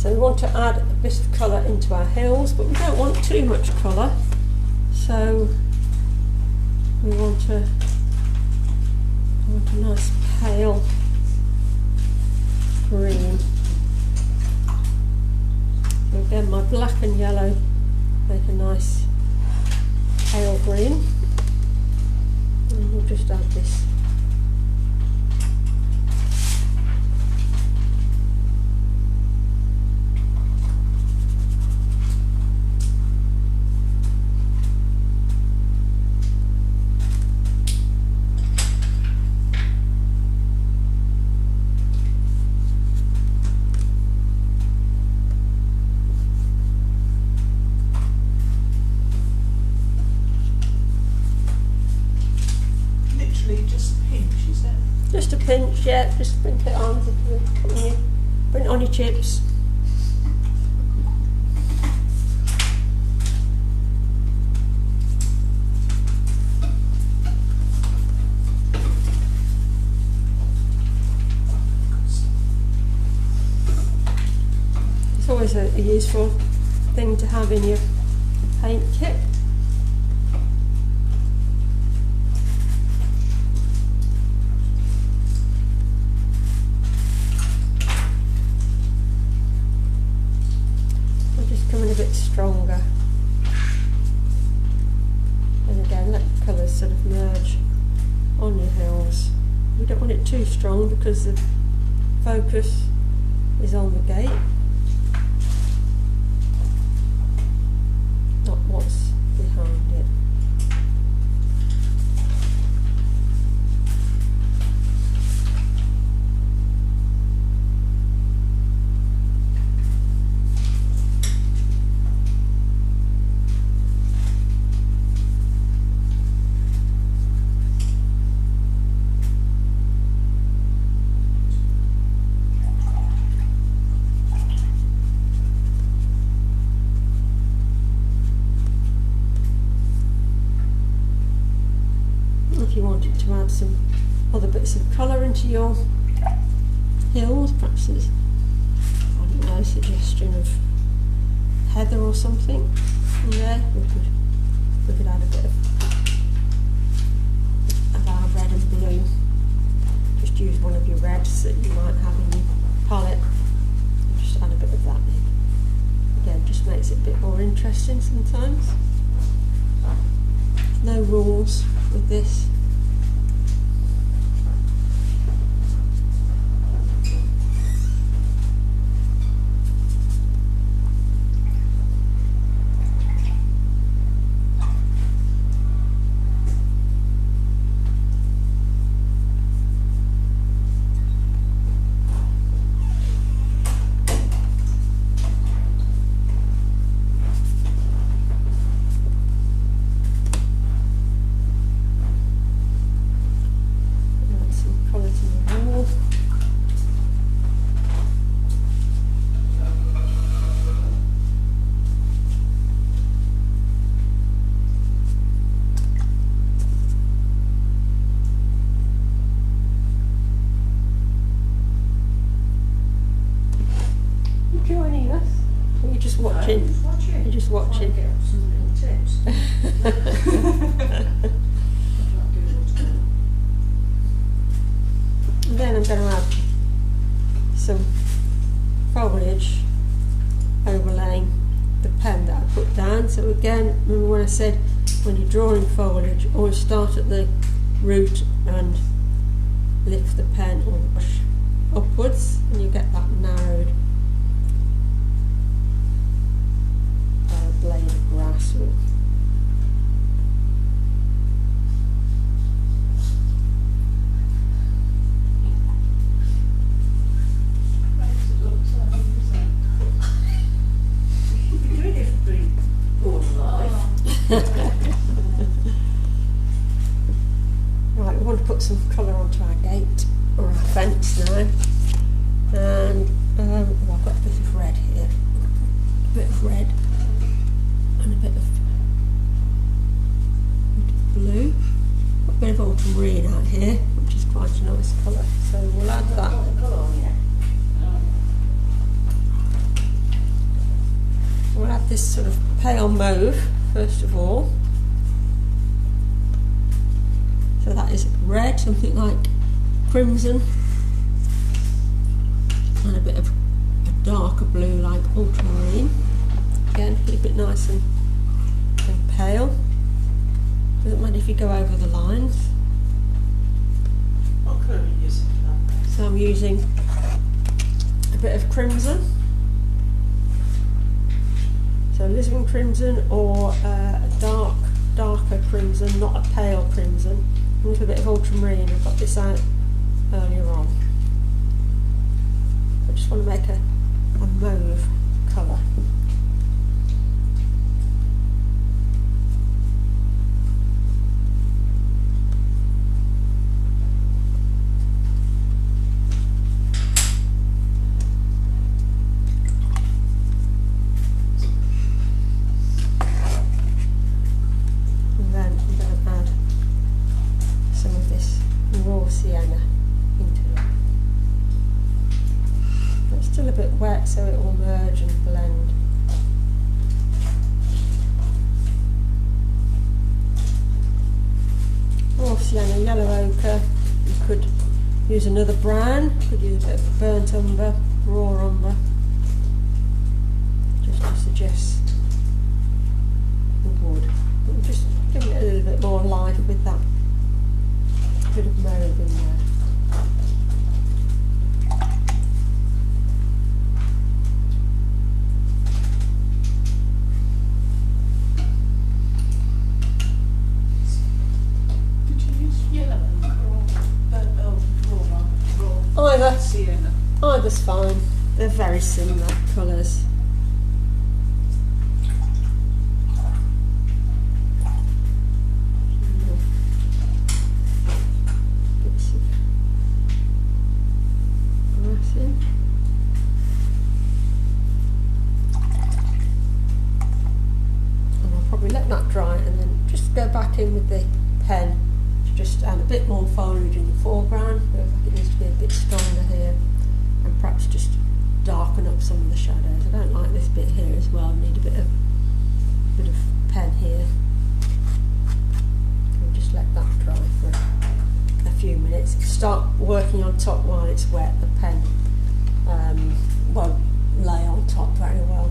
So we want to add a bit of colour into our hills, but we don't want too much colour. So we want a nice pale green. So again, my black and yellow make a nice pale green. And we'll just add this. Just a pinch, yeah, just sprinkle it on, put it on your chips. It's always a useful thing to have in your paint kit. A bit stronger, and again let the colours sort of merge on your hills. We don't want it too strong because the focus is on the gate, not what's behind it. If you wanted to add some other bits of colour into your hills, perhaps there's, I don't know, a suggestion of heather or something in there, we could add a bit of our red and blue. Just use one of your reds that you might have in your palette, just add a bit of that in. Again, just makes it a bit more interesting sometimes. No rules with this. Joining us? Or you're just watching? You're just watching. And then I'm going to add some foliage overlaying the pen that I put down. So again, remember when I said when you're drawing foliage, always start at the root and lift the pen or the brush upwards, and you get that narrowed blade of grass. Or right, we want to put some colour onto our gate or our fence now, and well, I've got a bit of red here, a bit of red and a bit of blue, a bit of ultramarine out here, which is quite a nice colour, so we'll add that. this sort of pale mauve first of all. So that is red, something like crimson, and a bit of a darker blue like ultramarine. Again, keep it nice and pale. Doesn't matter if you go over the lines. What colour are you using for that? So I'm using a bit of crimson. So alizarin crimson, or a darker crimson, not a pale crimson. And a little bit of ultramarine. I got this out earlier on. I just want to make a mauve colour. Sienna into it. But it's still a bit wet, so it will merge and blend. Raw sienna, yellow ochre. You could use another brown, you could use a bit of burnt umber, raw umber, just to suggest the wood. But just give it a little bit more life with that bit of mauve in there. Did you use yellow or raw Either. sienna? Either's fine. They're very similar colours. Dry, and then just go back in with the pen to just add a bit more foliage in the foreground. Feels like it needs to be a bit stronger here, and perhaps just darken up some of the shadows. I don't like this bit here as well. I need a bit of pen here. We'll just let that dry for a few minutes. Start working on top while it's wet. The pen won't lay on top very well.